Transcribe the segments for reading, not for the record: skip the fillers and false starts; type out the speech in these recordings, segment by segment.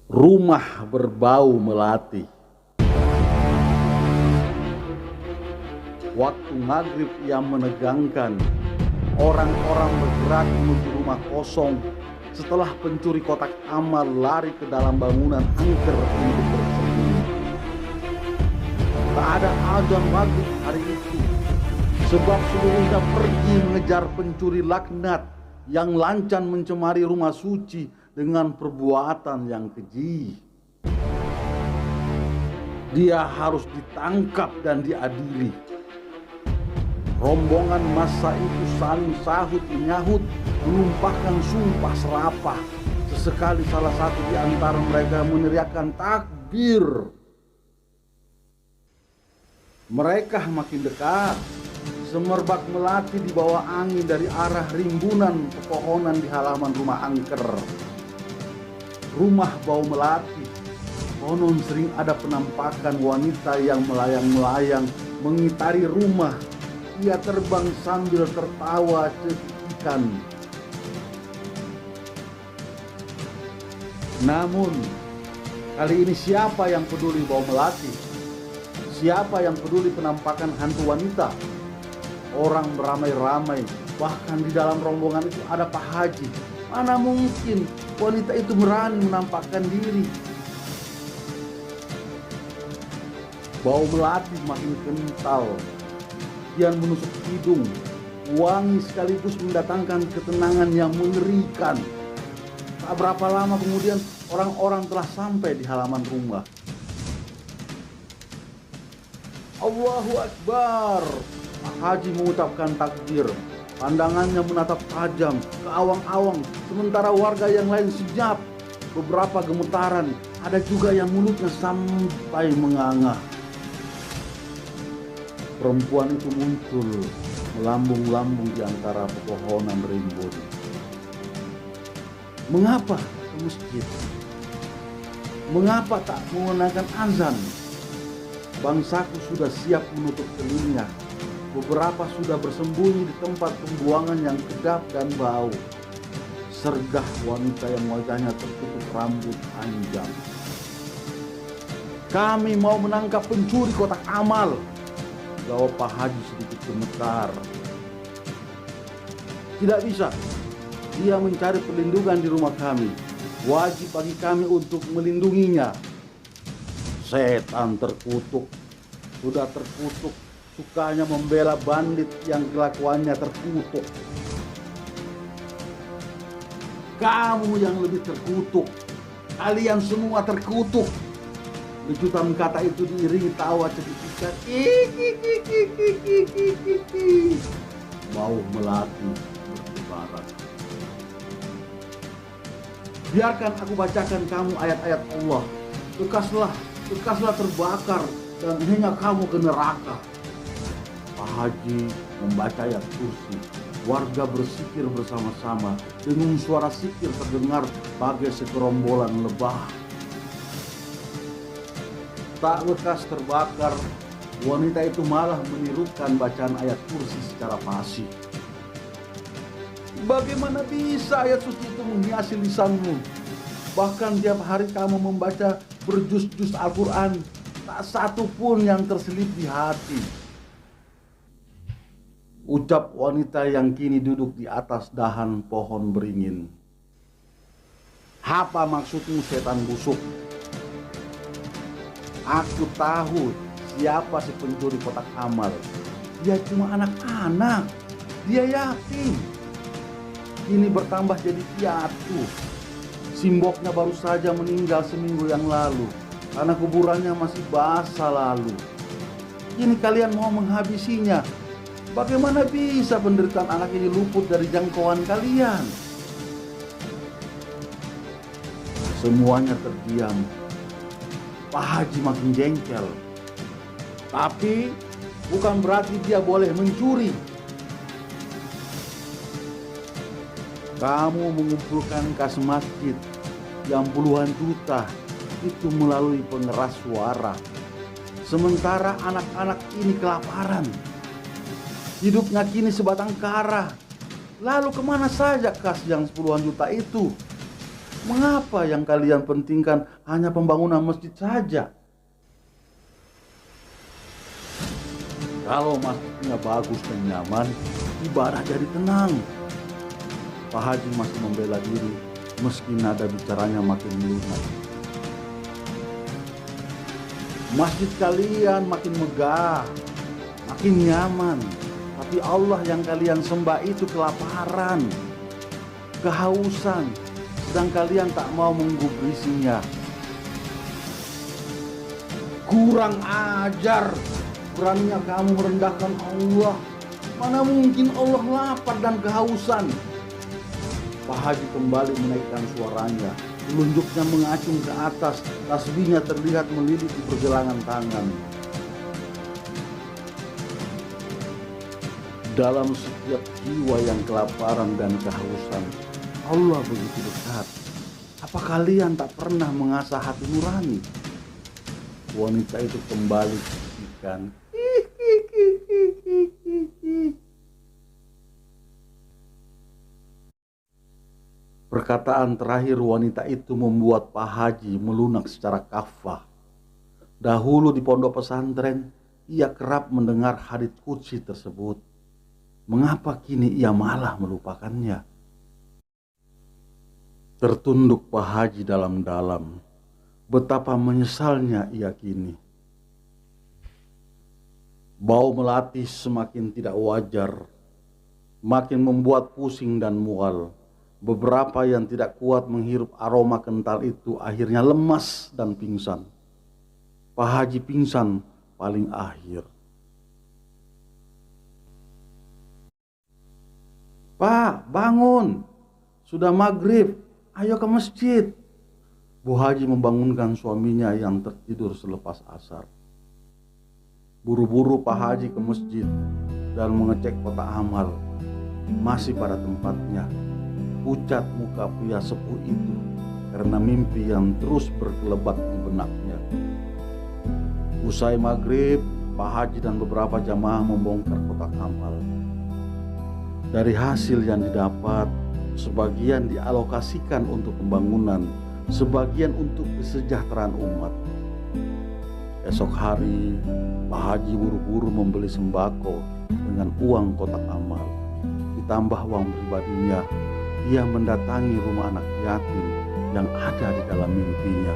Rumah berbau melati. Waktu maghrib yang menegangkan, orang-orang bergerak menuju rumah kosong setelah pencuri kotak amal lari ke dalam bangunan angker untuk bersembunyi. Tak ada azan maghrib hari itu, sebab seluruhnya pergi mengejar pencuri laknat yang lancan mencemari rumah suci dengan perbuatan yang keji. Dia harus ditangkap dan diadili. Rombongan massa itu saling sahut menyahut, menumpahkan sumpah serapah. Sesekali salah satu di antara mereka meneriakkan takbir. Mereka makin dekat. Semerbak melati di bawah angin dari arah rimbunan pepohonan di halaman rumah angker. Rumah bau melati. Konon sering ada penampakan wanita yang melayang-melayang mengitari rumah. Ia terbang sambil tertawa cekikikan. Namun, kali ini siapa yang peduli bau melati? Siapa yang peduli penampakan hantu wanita? Orang beramai-ramai, bahkan di dalam rombongan itu ada Pak Haji. Mana mungkin wanita itu berani menampakkan diri? Bau melati makin kental, kian menusuk hidung, wangi sekaligus mendatangkan ketenangan yang mengerikan. Tak berapa lama kemudian orang-orang telah sampai di halaman rumah. Allahu Akbar. Pak Haji mengucapkan takbir. Pandangannya menatap tajam ke awang-awang, sementara warga yang lain senyap. Beberapa gemetaran, ada juga yang mulutnya sampai menganga. Perempuan itu muncul, melambung-lambung di antara pepohonan rimbun. Mengapa ke masjid? Mengapa tak menggunakan azan? Bangsaku sudah siap menutup telinga. Beberapa sudah bersembunyi di tempat pembuangan yang kedap dan bau. Sergah wanita yang wajahnya tertutup rambut panjang. Kami mau menangkap pencuri kotak amal, jawab Pak Haji sedikit gemetar. Tidak bisa. Dia mencari perlindungan di rumah kami. Wajib bagi kami untuk melindunginya. Setan terkutuk. Sudah terkutuk. Sukanya membela bandit yang kelakuannya terkutuk. Kamu yang lebih terkutuk. Kalian semua terkutuk. Kejutan kata itu diiringi tawa cekikikan. Bau melati bertebaran. Biarkan aku bacakan kamu ayat-ayat Allah. Bekaslah terbakar dan hingga kamu ke neraka. Pak Haji membaca ayat kursi. Warga bersikir bersama-sama. Dengung suara sikir terdengar bagai segerombolan lebah. Tak lekas terbakar, wanita itu malah menirukan bacaan ayat kursi secara fasih. Bagaimana bisa ayat suci itu menghiasi lisanmu? Bahkan tiap hari kamu membaca berjus-jus Al-Quran, tak satu pun yang terselip di hati. Ucap wanita yang kini duduk di atas dahan pohon beringin. Apa maksudmu setan busuk? Aku tahu siapa si pencuri kotak amal. Dia cuma anak-anak. Dia yatim. Kini bertambah jadi piatu. Simboknya baru saja meninggal seminggu yang lalu karena kuburannya masih basah lalu. Kini kalian mau menghabisinya. Bagaimana bisa penderitaan anak ini luput dari jangkauan kalian? Semuanya terdiam. Pak Haji makin jengkel. Tapi bukan berarti dia boleh mencuri. Kamu mengumpulkan kas masjid yang puluhan juta itu melalui pengeras suara. Sementara anak-anak ini kelaparan. Hidupnya kini sebatang kara. Lalu kemana saja kas yang puluhan juta itu? Mengapa yang kalian pentingkan hanya pembangunan masjid saja? Kalau masjidnya bagus dan nyaman, ibadah jadi tenang. Pak Haji masih membela diri meski nada bicaranya makin melunak. Masjid kalian makin megah, makin nyaman, tapi Allah yang kalian sembah itu kelaparan, kehausan, sedang kalian tak mau menggubrisnya. Kurang ajar, beraninya kamu merendahkan Allah. Mana mungkin Allah lapar dan kehausan. Pak Haji kembali menaikkan suaranya, telunjuknya mengacung ke atas, tasbihnya terlihat melilit di pergelangan tangan. Dalam setiap jiwa yang kelaparan dan kehausan, Allah begitu dekat. Apa kalian tak pernah mengasah hati nurani? Wanita itu kembali bisikan. Perkataan terakhir wanita itu membuat Pak Haji melunak secara kafah. Dahulu di pondok pesantren, ia kerap mendengar hadits qudsi tersebut. Mengapa kini ia malah melupakannya? Tertunduk Pak Haji dalam-dalam. Betapa menyesalnya ia kini. Bau melati semakin tidak wajar, makin membuat pusing dan mual. Beberapa yang tidak kuat menghirup aroma kental itu akhirnya lemas dan pingsan. Pak Haji pingsan paling akhir. Pak, bangun. Sudah maghrib, ayo ke masjid. Bu Haji membangunkan suaminya yang tertidur selepas asar. Buru-buru Pak Haji ke masjid dan mengecek kotak amal. Masih pada tempatnya. Pucat muka pria sepuh itu karena mimpi yang terus berkelebat di benaknya. Usai maghrib, Pak Haji dan beberapa jamaah membongkar kotak amal. Dari hasil yang didapat, sebagian dialokasikan untuk pembangunan, sebagian untuk kesejahteraan umat. Esok hari, Pak Haji buru-buru membeli sembako dengan uang kotak amal. Ditambah uang pribadinya, ia mendatangi rumah anak yatim yang ada di dalam mimpinya.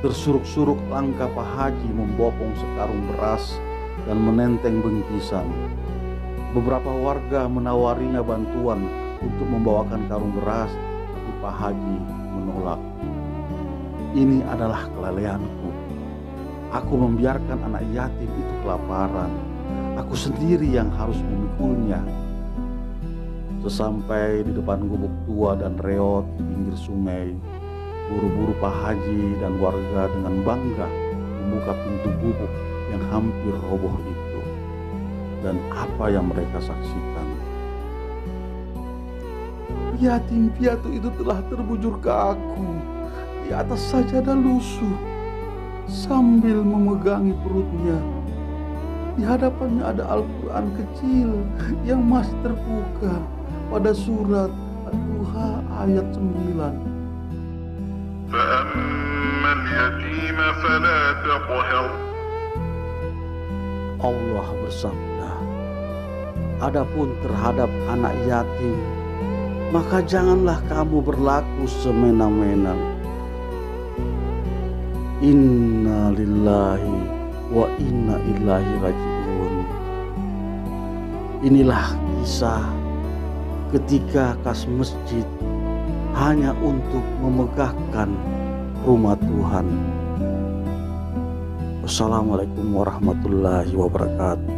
Tersuruk-suruk langkah Pak Haji membopong sekarung beras dan menenteng bingkisan. Beberapa warga menawarinya bantuan untuk membawakan karung beras, tapi Pak Haji menolak. Ini adalah kelalaianku. Aku membiarkan anak yatim itu kelaparan. Aku sendiri yang harus memikulnya. Sesampai di depan gubuk tua dan reot di pinggir sungai, buru-buru Pak Haji dan warga dengan bangga membuka pintu gubuk yang hampir roboh itu. Dan apa yang mereka saksikan? Yatim piatu itu telah terbujur ke aku di atas sajadah lusuh sambil memegangi perutnya. Di hadapannya ada Al-Quran kecil yang masih terbuka pada surat Ad-Duha ayat 9. فَأَمَّا الْيَتِيمَ فَلَا تَقْهَرْ. Allah bersabda, adapun terhadap anak yatim, maka janganlah kamu berlaku semena-mena. Inna lillahi wa inna ilaihi raji'un. Inilah kisah ketika kas masjid hanya untuk memegahkan rumah Tuhan. Wassalamualaikum warahmatullahi wabarakatuh.